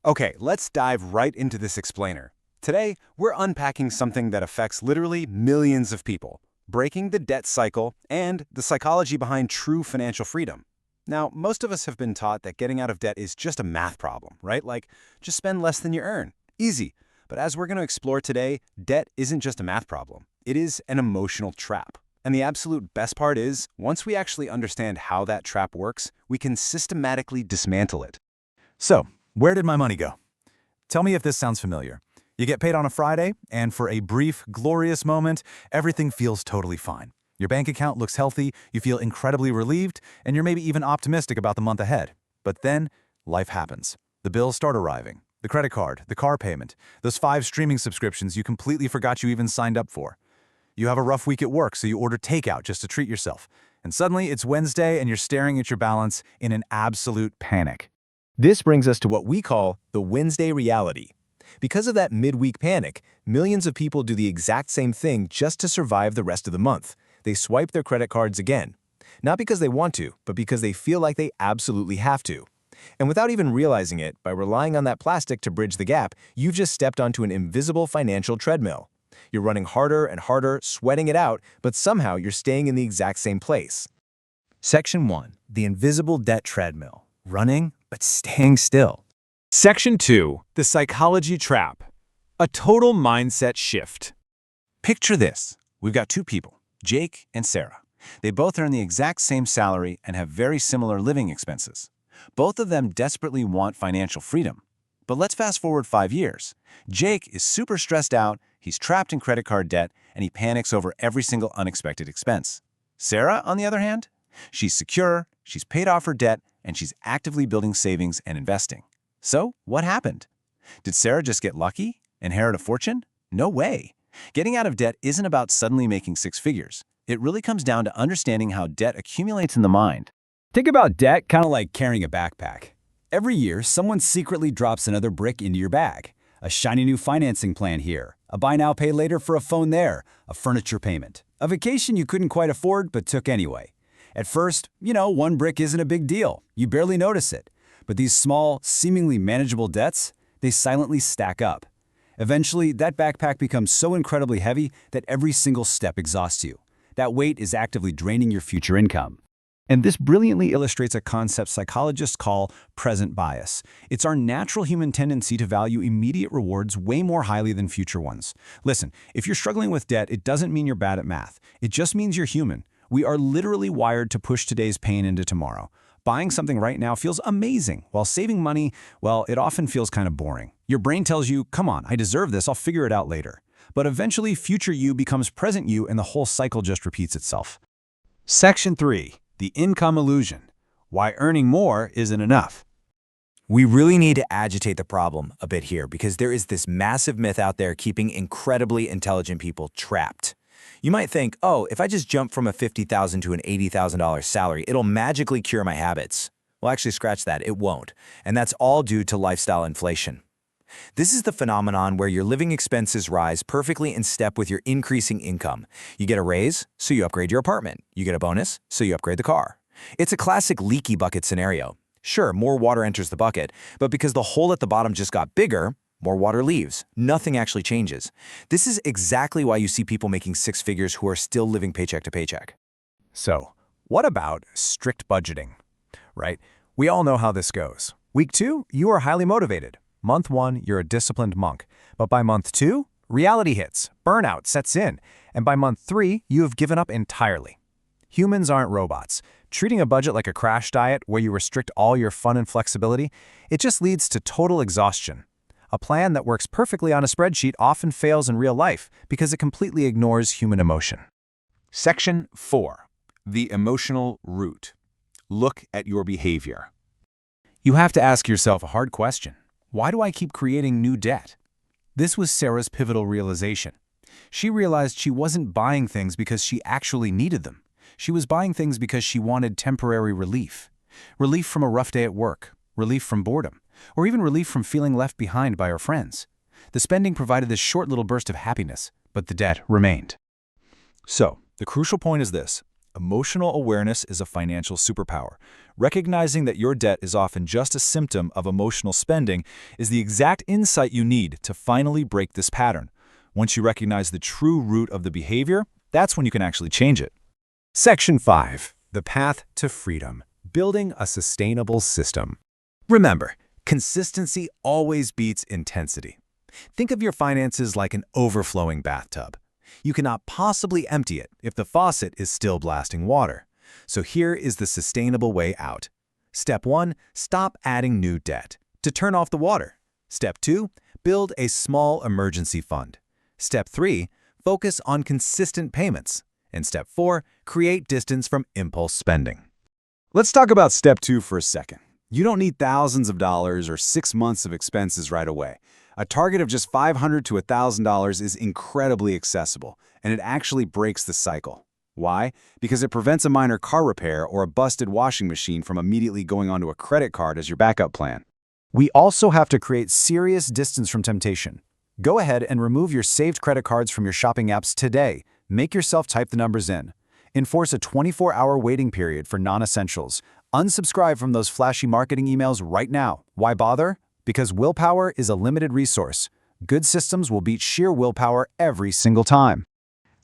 Okay, let's dive right into this explainer. Today, we're unpacking something that affects literally millions of people, breaking the debt cycle and the psychology behind true financial freedom. Now, most of us have been taught that getting out of debt is just a math problem, right? Like, just spend less than you earn. Easy. But as we're going to explore today, debt isn't just a math problem. It is an emotional trap. And the absolute best part is, once we actually understand how that trap works, we can systematically dismantle it. So, where did my money go? Tell me if this sounds familiar. You get paid on a Friday, and for a brief, glorious moment, everything feels totally fine. Your bank account looks healthy, you feel incredibly relieved, and you're maybe even optimistic about the month ahead. But then, life happens. The bills start arriving. The credit card, the car payment, those 5 streaming subscriptions you completely forgot you even signed up for. You have a rough week at work, so you order takeout just to treat yourself. And suddenly, it's Wednesday, and you're staring at your balance in an absolute panic. This brings us to what we call the Wednesday reality. Because of that midweek panic, millions of people do the exact same thing just to survive the rest of the month. They swipe their credit cards again. Not because they want to, but because they feel like they absolutely have to. And without even realizing it, by relying on that plastic to bridge the gap, you've just stepped onto an invisible financial treadmill. You're running harder and harder, sweating it out, but somehow you're staying in the exact same place. Section 1. The invisible debt treadmill. Running, but staying still. Section 2. The psychology trap. A total mindset shift. Picture this. We've got 2 people, Jake and Sarah. They both earn the exact same salary and have very similar living expenses. Both of them desperately want financial freedom. But let's fast forward 5 years. Jake is super stressed out, he's trapped in credit card debt, and he panics over every single unexpected expense. Sarah, on the other hand, she's secure, she's paid off her debt, and she's actively building savings and investing. So, what happened? Did Sarah just get lucky? Inherit a fortune? No way. Getting out of debt isn't about suddenly making 6 figures. It really comes down to understanding how debt accumulates in the mind. Think about debt kind of like carrying a backpack. Every year, someone secretly drops another brick into your bag. A shiny new financing plan here, a buy now, pay later for a phone there, a furniture payment, a vacation you couldn't quite afford but took anyway. At first, one brick isn't a big deal. You barely notice it. But these small, seemingly manageable debts, they silently stack up. Eventually, that backpack becomes so incredibly heavy that every single step exhausts you. That weight is actively draining your future income. And this brilliantly illustrates a concept psychologists call present bias. It's our natural human tendency to value immediate rewards way more highly than future ones. Listen, if you're struggling with debt, it doesn't mean you're bad at math. It just means you're human. We are literally wired to push today's pain into tomorrow. Buying something right now feels amazing, while saving money, well, it often feels kind of boring. Your brain tells you, come on, I deserve this, I'll figure it out later. But eventually, future you becomes present you and the whole cycle just repeats itself. Section 3. The income illusion. Why earning more isn't enough. We really need to agitate the problem a bit here because there is this massive myth out there keeping incredibly intelligent people trapped. You might think, oh, if I just jump from a $50,000 to an $80,000 salary, it'll magically cure my habits. Well, actually, scratch that, it won't. And that's all due to lifestyle inflation. This is the phenomenon where your living expenses rise perfectly in step with your increasing income. You get a raise, so you upgrade your apartment. You get a bonus, so you upgrade the car. It's a classic leaky bucket scenario. Sure, more water enters the bucket, but because the hole at the bottom just got bigger, more water leaves. Nothing actually changes. This is exactly why you see people making 6 figures who are still living paycheck to paycheck. So, what about strict budgeting? Right? We all know how this goes. Week 2, you are highly motivated. Month 1, you're a disciplined monk. But by month 2, reality hits, burnout sets in, and by month 3, you have given up entirely. Humans aren't robots. Treating a budget like a crash diet where you restrict all your fun and flexibility, it just leads to total exhaustion. A plan that works perfectly on a spreadsheet often fails in real life because it completely ignores human emotion. Section 4. The emotional root. Look at your behavior. You have to ask yourself a hard question. Why do I keep creating new debt? This was Sarah's pivotal realization. She realized she wasn't buying things because she actually needed them. She was buying things because she wanted temporary relief. Relief from a rough day at work, relief from boredom, or even relief from feeling left behind by her friends. The spending provided this short little burst of happiness, but the debt remained. So, the crucial point is this. Emotional awareness is a financial superpower. Recognizing that your debt is often just a symptom of emotional spending is the exact insight you need to finally break this pattern. Once you recognize the true root of the behavior, that's when you can actually change it. Section 5. The Path to Freedom. Building a Sustainable System. Remember, consistency always beats intensity. Think of your finances like an overflowing bathtub. You cannot possibly empty it if the faucet is still blasting water. So here is the sustainable way out. Step 1. Stop adding new debt. To turn off the water. Step 2. Build a small emergency fund. Step 3. Focus on consistent payments. And Step 4. Create distance from impulse spending. Let's talk about Step 2 for a second. You don't need thousands of dollars or 6 months of expenses right away. A target of just $500 to $1,000 is incredibly accessible, and it actually breaks the cycle. Why? Because it prevents a minor car repair or a busted washing machine from immediately going onto a credit card as your backup plan. We also have to create serious distance from temptation. Go ahead and remove your saved credit cards from your shopping apps today. Make yourself type the numbers in. Enforce a 24-hour waiting period for non-essentials. Unsubscribe from those flashy marketing emails right now. Why bother? Because willpower is a limited resource. Good systems will beat sheer willpower every single time.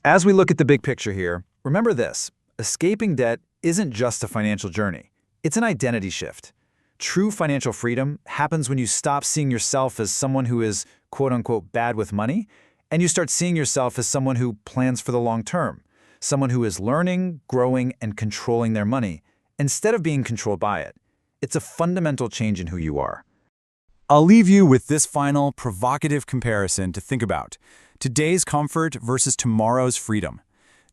As we look at the big picture here, remember this: escaping debt isn't just a financial journey. It's an identity shift. True financial freedom happens when you stop seeing yourself as someone who is quote-unquote bad with money, and you start seeing yourself as someone who plans for the long term, someone who is learning, growing, and controlling their money, instead of being controlled by it. It's a fundamental change in who you are. I'll leave you with this final provocative comparison to think about: today's comfort versus tomorrow's freedom.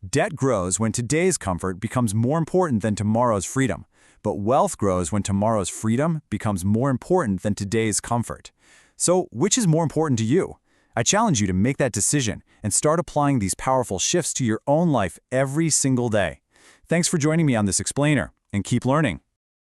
Debt grows when today's comfort becomes more important than tomorrow's freedom, but wealth grows when tomorrow's freedom becomes more important than today's comfort. So, which is more important to you? I challenge you to make that decision and start applying these powerful shifts to your own life every single day. Thanks for joining me on this explainer, and keep learning.